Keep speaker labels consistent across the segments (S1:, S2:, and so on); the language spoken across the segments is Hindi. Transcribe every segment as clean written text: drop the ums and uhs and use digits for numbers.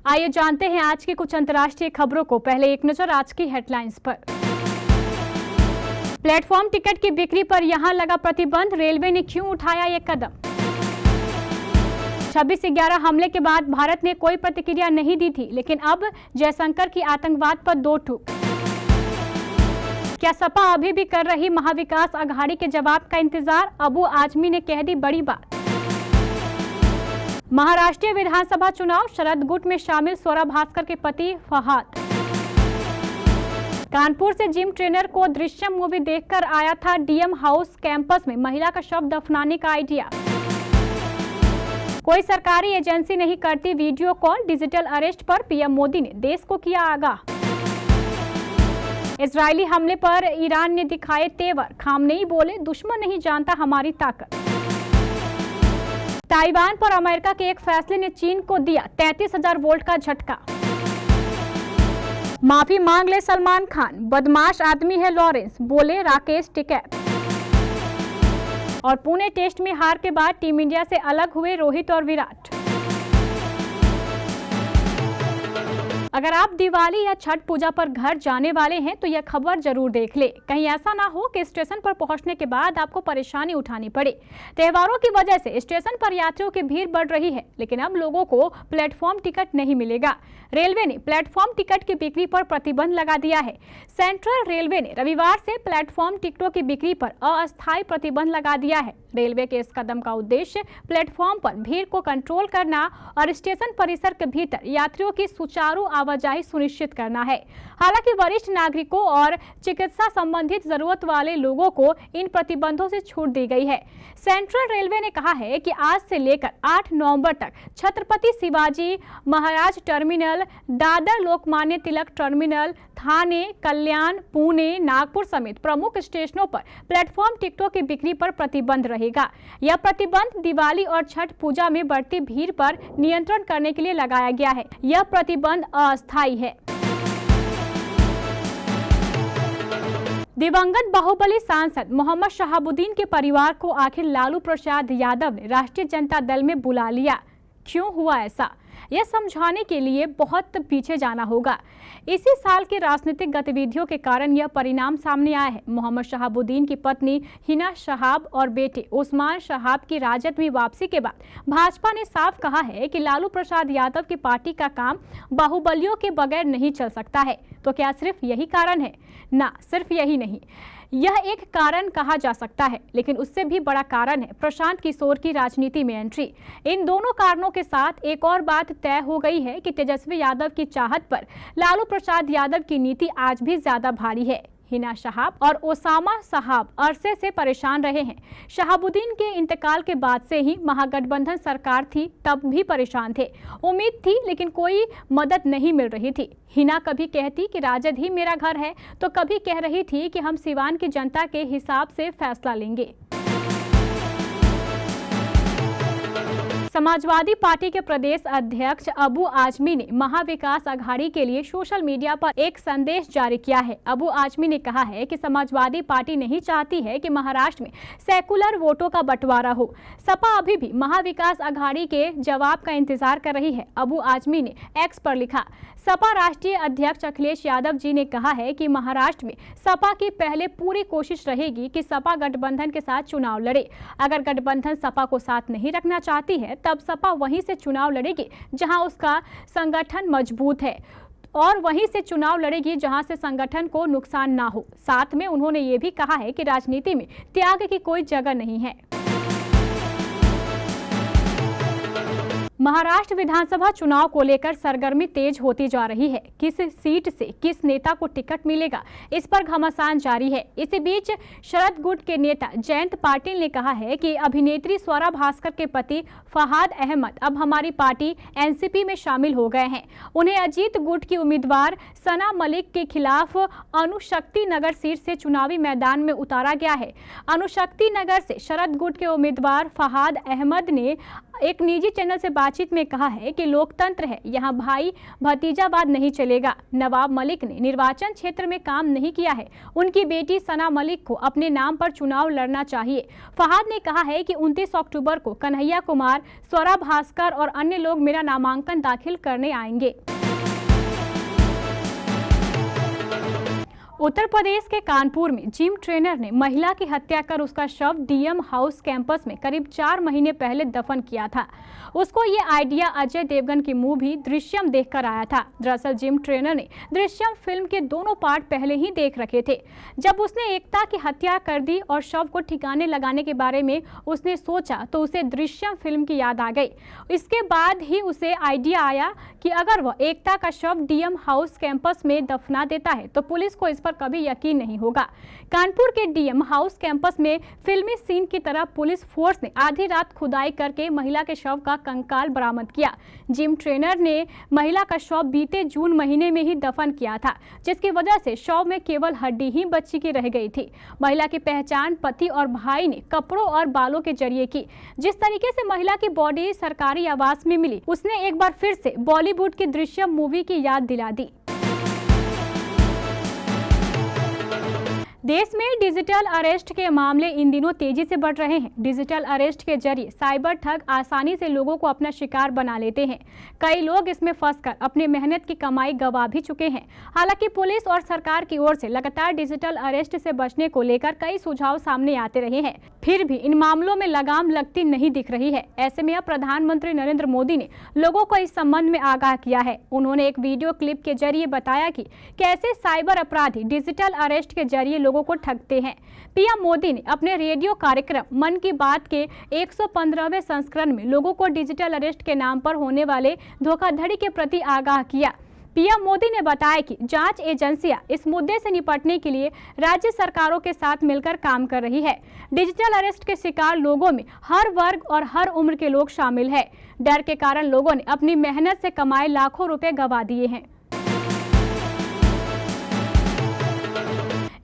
S1: आइए जानते हैं आज की कुछ अंतर्राष्ट्रीय खबरों को। पहले एक नजर आज की हेडलाइंस पर। प्लेटफॉर्म टिकट की बिक्री पर यहां लगा प्रतिबंध, रेलवे ने क्यों उठाया ये कदम? 26/11 हमले के बाद भारत ने कोई प्रतिक्रिया नहीं दी थी, लेकिन अब जयशंकर की आतंकवाद पर दो टूक। क्या सपा अभी भी कर रही महाविकास आघाड़ी के जवाब का इंतजार? अबू आजमी ने कह दी बड़ी बात। महाराष्ट्र विधानसभा चुनाव, शरद गुट में शामिल स्वरा भास्कर के पति फहाद। कानपुर से जिम ट्रेनर को दृश्यम मूवी देखकर आया था डीएम हाउस कैंपस में महिला का शव दफनाने का आइडिया। कोई सरकारी एजेंसी नहीं करती वीडियो कॉल, डिजिटल अरेस्ट पर पीएम मोदी ने देश को किया आगाह। इजरायली हमले पर ईरान ने दिखाए तेवर, खामनेई बोले दुश्मन नहीं जानता हमारी ताकत। ताइवान पर अमेरिका के एक फैसले ने चीन को दिया 33,000 वोल्ट का झटका। माफी मांग ले सलमान खान, बदमाश आदमी है लॉरेंस, बोले राकेश टिकैत। और पुणे टेस्ट में हार के बाद टीम इंडिया से अलग हुए रोहित और विराट। अगर आप दिवाली या छठ पूजा पर घर जाने वाले हैं तो यह खबर जरूर देख ले। कहीं ऐसा ना हो कि स्टेशन पर पहुंचने के बाद आपको परेशानी उठानी पड़े। त्योहारों की वजह से स्टेशन पर यात्रियों की भीड़ बढ़ रही है, लेकिन अब लोगों को प्लेटफॉर्म टिकट नहीं मिलेगा। रेलवे ने प्लेटफॉर्म टिकट की बिक्री पर प्रतिबंध लगा दिया है। सेंट्रल रेलवे ने रविवार से प्लेटफॉर्म टिकटों की बिक्री पर अस्थायी प्रतिबंध लगा दिया है। रेलवे के इस कदम का उद्देश्य प्लेटफॉर्म पर भीड़ को कंट्रोल करना और स्टेशन परिसर के भीतर यात्रियों की सुचारू आवाजाही सुनिश्चित करना है। हालांकि वरिष्ठ नागरिकों और चिकित्सा संबंधित जरूरत वाले लोगों को इन प्रतिबंधों से छूट दी गई है। सेंट्रल रेलवे ने कहा है कि आज से लेकर 8 नवंबर तक छत्रपति शिवाजी महाराज टर्मिनल, दादर लोकमान्य तिलक टर्मिनल, थाने, कल्याण, पुणे, नागपुर समेत प्रमुख स्टेशनों पर प्लेटफॉर्म टिकटों की बिक्री पर प्रतिबंध रहेगा। यह प्रतिबंध दिवाली और छठ पूजा में बढ़ती भीड़ पर नियंत्रण करने के लिए लगाया गया है। यह प्रतिबंध अस्थायी है। दिवंगत बाहुबली सांसद मोहम्मद शहाबुद्दीन के परिवार को आखिर लालू प्रसाद यादव ने राष्ट्रीय जनता दल में बुला लिया। क्यों हुआ ऐसा, यह समझाने के लिए बहुत पीछे जाना होगा। इसी साल की राजनीतिक गतिविधियों के कारण यह परिणाम सामने आया है। मोहम्मद शहाबुद्दीन की पत्नी हिना शहाब और बेटे उस्मान शहाब की राजद में वापसी के बाद भाजपा ने साफ कहा है कि लालू प्रसाद यादव की पार्टी का काम बाहुबलियों के बगैर नहीं चल सकता है। तो क्या सिर्फ यही कारण है? ना, सिर्फ यही नहीं। यह एक कारण कहा जा सकता है, लेकिन उससे भी बड़ा कारण है प्रशांत किशोर की राजनीति में एंट्री। इन दोनों कारणों के साथ एक और बात तय हो गई है कि तेजस्वी यादव की चाहत पर लालू प्रसाद यादव की नीति आज भी ज्यादा भारी है। हिना शहाब और ओसामा साहब अरसे से परेशान रहे हैं। शहाबुद्दीन के इंतकाल के बाद से ही महागठबंधन सरकार थी, तब भी परेशान थे। उम्मीद थी लेकिन कोई मदद नहीं मिल रही थी। हिना कभी कहती कि राजद ही मेरा घर है, तो कभी कह रही थी कि हम सिवान की जनता के हिसाब से फैसला लेंगे। समाजवादी पार्टी के प्रदेश अध्यक्ष अबू आजमी ने महाविकास आघाड़ी के लिए सोशल मीडिया पर एक संदेश जारी किया है। अबू आजमी ने कहा है कि समाजवादी पार्टी नहीं चाहती है कि महाराष्ट्र में सेकुलर वोटों का बंटवारा हो। सपा अभी भी महाविकास आघाड़ी के जवाब का इंतजार कर रही है। अबू आजमी ने एक्स पर लिखा, सपा राष्ट्रीय अध्यक्ष अखिलेश यादव जी ने कहा है कि महाराष्ट्र में सपा की पहले पूरी कोशिश रहेगी कि सपा गठबंधन के साथ चुनाव लड़े। अगर गठबंधन सपा को साथ नहीं रखना चाहती है तब सपा वहीं से चुनाव लड़ेगी जहां उसका संगठन मजबूत है, और वहीं से चुनाव लड़ेगी जहां से संगठन को नुकसान ना हो। साथ में उन्होंने ये भी कहा है कि राजनीति में त्याग की कोई जगह नहीं है। महाराष्ट्र विधानसभा चुनाव को लेकर सरगर्मी तेज होती जा रही है। किस सीट से किस नेता को टिकट मिलेगा, इस पर घमासान जारी है। इसी बीच शरद गुट के नेता जयंत पाटिल ने कहा है कि अभिनेत्री स्वरा भास्कर के पति फहाद अहमद अब हमारी पार्टी एनसीपी में शामिल हो गए हैं। उन्हें अजीत गुट की उम्मीदवार सना मलिक के खिलाफ अनुशक्ति नगर सीट से चुनावी मैदान में उतारा गया है। अनुशक्ति नगर से शरद गुट के उम्मीदवार फहाद अहमद ने एक निजी चैनल से बातचीत बातचीत में कहा है कि लोकतंत्र है, यहाँ भाई भतीजावाद नहीं चलेगा। नवाब मलिक ने निर्वाचन क्षेत्र में काम नहीं किया है, उनकी बेटी सना मलिक को अपने नाम पर चुनाव लड़ना चाहिए। फहाद ने कहा है कि 29 अक्टूबर को कन्हैया कुमार, स्वरा भास्कर और अन्य लोग मेरा नामांकन दाखिल करने आएंगे। उत्तर प्रदेश के कानपुर में जिम ट्रेनर ने महिला की हत्या कर उसका शव डीएम हाउस कैंपस में करीब 4 महीने पहले दफन किया था। उसको ये आइडिया अजय देवगन की मूवी दृश्यम देखकर आया था। दरअसल जिम ट्रेनर ने दृश्यम फिल्म के दोनों पार्ट पहले ही देख रखे थे। जब उसने एकता की हत्या कर दी और शव को ठिकाने लगाने के बारे में उसने सोचा तो उसे दृश्यम फिल्म की याद आ गई। इसके बाद ही उसे आइडिया आया कि अगर वह एकता का शव डीएम हाउस कैंपस में दफना देता है तो पुलिस को इस पर कभी यकीन नहीं होगा। कानपुर के डीएम हाउस कैंपस में फिल्मी सीन की तरह पुलिस फोर्स ने आधी रात खुदाई करके महिला के शव का कंकाल बरामद किया। जिम ट्रेनर ने महिला का शव बीते जून महीने में ही दफन किया था, जिसकी वजह से शव में केवल हड्डी ही बच्ची की रह गई थी। महिला की पहचान पति और भाई ने कपड़ों और बालों के जरिए की। जिस तरीके से महिला की बॉडी सरकारी आवास में मिली, उसने एक बार फिर से बॉलीवुड की दृश्यम मूवी की याद दिला दी। देश में डिजिटल अरेस्ट के मामले इन दिनों तेजी से बढ़ रहे हैं। डिजिटल अरेस्ट के जरिए साइबर ठग आसानी से लोगों को अपना शिकार बना लेते हैं। कई लोग इसमें फंसकर अपनी मेहनत की कमाई गंवा भी चुके हैं। हालांकि पुलिस और सरकार की ओर से लगातार डिजिटल अरेस्ट से बचने को लेकर कई सुझाव सामने आते रहे हैं, फिर भी इन मामलों में लगाम लगती नहीं दिख रही है। ऐसे में अब प्रधानमंत्री नरेंद्र मोदी ने लोगों को इस संबंध में आगाह किया है। उन्होंने एक वीडियो क्लिप के जरिए बताया कि कैसे साइबर अपराधी डिजिटल अरेस्ट के जरिए लोगों को ठगते हैं। पीएम मोदी ने अपने रेडियो कार्यक्रम मन की बात के 115वें संस्करण में लोगों को डिजिटल अरेस्ट के नाम पर होने वाले धोखाधड़ी के प्रति आगाह किया। पीएम मोदी ने बताया कि जांच एजेंसियां इस मुद्दे से निपटने के लिए राज्य सरकारों के साथ मिलकर काम कर रही है। डिजिटल अरेस्ट के शिकार लोगों में हर वर्ग और हर उम्र के लोग शामिल हैं। डर के कारण लोगों ने अपनी मेहनत से कमाए लाखों रुपए गंवा दिए हैं।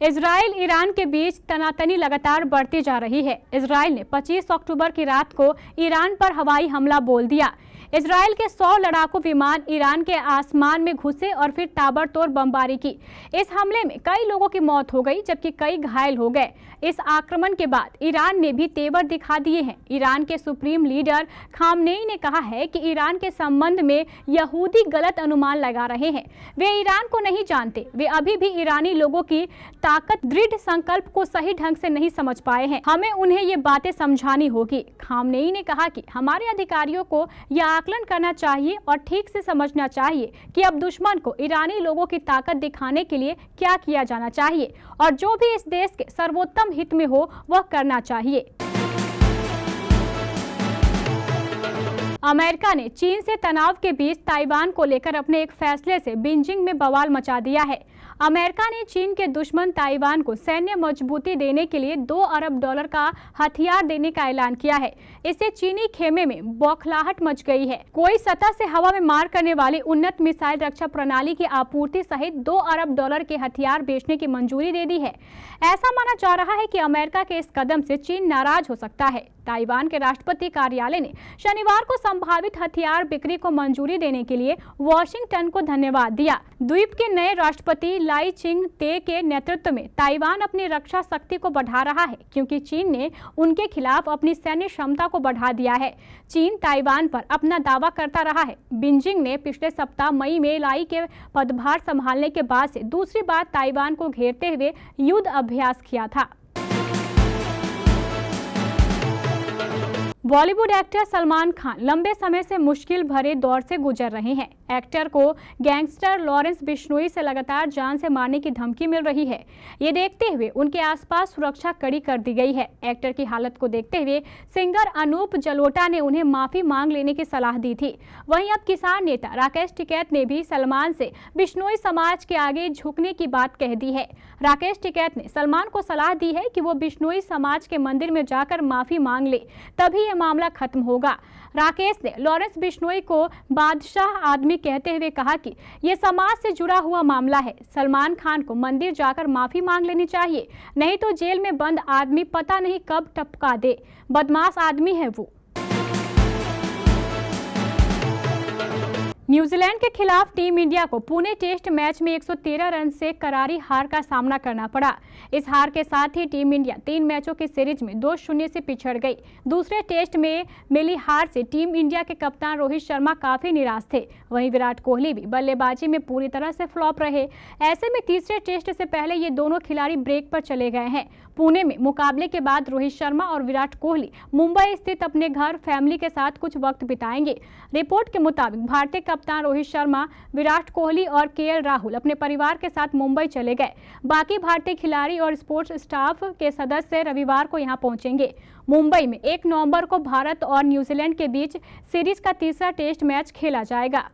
S1: इजराइल ईरान के बीच तनातनी लगातार बढ़ती जा रही है। इजराइल ने 25 अक्टूबर की रात को ईरान पर हवाई हमला बोल दिया। इजराइल के 100 लड़ाकू विमान ईरान के आसमान में घुसे और फिर ताबड़तोड़ बमबारी की। इस हमले में कई लोगों की मौत हो गई, जबकि कई घायल हो गए। इस आक्रमण के बाद ईरान ने भी तेवर दिखा दिए हैं। ईरान के सुप्रीम लीडर खामनेई ने कहा है कि ईरान के संबंध में यहूदी गलत अनुमान लगा रहे हैं। वे ईरान को नहीं जानते। वे अभी भी ईरानी लोगों की ताकत, दृढ़ संकल्प को सही ढंग से नहीं समझ पाए हैं। हमें उन्हें ये बातें समझानी होगी। खामनेई ने कहा कि हमारे अधिकारियों को यह आकलन करना चाहिए और ठीक से समझना चाहिए कि अब दुश्मन को ईरानी लोगों की ताकत दिखाने के लिए क्या किया जाना चाहिए और जो भी इस देश के सर्वोत्तम हित में हो वह करना चाहिए। अमेरिका ने चीन से तनाव के बीच ताइवान को लेकर अपने एक फैसले से बीजिंग में बवाल मचा दिया है। अमेरिका ने चीन के दुश्मन ताइवान को सैन्य मजबूती देने के लिए $2 अरब का हथियार देने का ऐलान किया है। इससे चीनी खेमे में बौखलाहट मच गई है। कोई सतह से हवा में मार करने वाली उन्नत मिसाइल रक्षा प्रणाली की आपूर्ति सहित $2 अरब के हथियार बेचने की मंजूरी दे दी है। ऐसा माना जा रहा है कि अमेरिका के इस कदम से चीन नाराज हो सकता है। ताइवान के राष्ट्रपति कार्यालय ने शनिवार को संभावित हथियार बिक्री को मंजूरी देने के लिए वॉशिंगटन को धन्यवाद दिया। द्वीप के नए राष्ट्रपति लाई चिंग ते के नेतृत्व में ताइवान अपनी रक्षा शक्ति को बढ़ा रहा है, क्योंकि चीन ने उनके खिलाफ अपनी सैन्य क्षमता को बढ़ा दिया है। चीन ताइवान पर अपना दावा करता रहा है। बीजिंग ने पिछले सप्ताह मई में लाई के पदभार संभालने के बाद से दूसरी बार ताइवान को घेरते हुए युद्ध अभ्यास किया था। बॉलीवुड एक्टर सलमान खान लंबे समय से मुश्किल भरे दौर से गुजर रहे हैं। एक्टर को गैंगस्टर लॉरेंस बिश्नोई से लगातार जान से मारने की धमकी मिल रही है। ये देखते हुए उनके आसपास सुरक्षा कड़ी कर दी गई है। एक्टर की हालत को देखते हुए सिंगर अनूप जलोटा ने उन्हें माफी मांग लेने की सलाह दी थी। वहीं अब किसान नेता राकेश टिकैत ने भी सलमान से बिश्नोई समाज के आगे झुकने की बात कह दी है। राकेश टिकैत ने सलमान को सलाह दी है कि वो बिश्नोई समाज के मंदिर में जाकर माफी मांग ले, तभी यह मामला खत्म होगा। राकेश ने लॉरेंस बिश्नोई को बादशाह आदमी कहते हुए कहा कि यह समाज से जुड़ा हुआ मामला है। सलमान खान को मंदिर जाकर माफी मांग लेनी चाहिए, नहीं तो जेल में बंद आदमी पता नहीं कब टपका दे। बदमाश आदमी है वो। न्यूजीलैंड के खिलाफ टीम इंडिया को पुणे टेस्ट मैच में 113 रन से करारी हार का सामना करना पड़ा। इस हार के साथ ही टीम इंडिया 3 मैचों की सीरीज में 2-0 से पिछड़ गई। दूसरे टेस्ट में मिली हार से टीम इंडिया के कप्तान रोहित शर्मा काफी निराश थे। वहीं विराट कोहली भी बल्लेबाजी में पूरी तरह से फ्लॉप रहे। ऐसे में तीसरे टेस्ट से पहले ये दोनों खिलाड़ी ब्रेक पर चले गए हैं। पुणे में मुकाबले के बाद रोहित शर्मा और विराट कोहली मुंबई स्थित अपने घर फैमिली के साथ कुछ वक्त बिताएंगे। रिपोर्ट के मुताबिक भारतीय कप्तान रोहित शर्मा, विराट कोहली और केएल राहुल अपने परिवार के साथ मुंबई चले गए। बाकी भारतीय खिलाड़ी और स्पोर्ट्स स्टाफ के सदस्य रविवार को यहां पहुंचेंगे। मुंबई में 1 नवंबर को भारत और न्यूजीलैंड के बीच सीरीज का तीसरा टेस्ट मैच खेला जाएगा।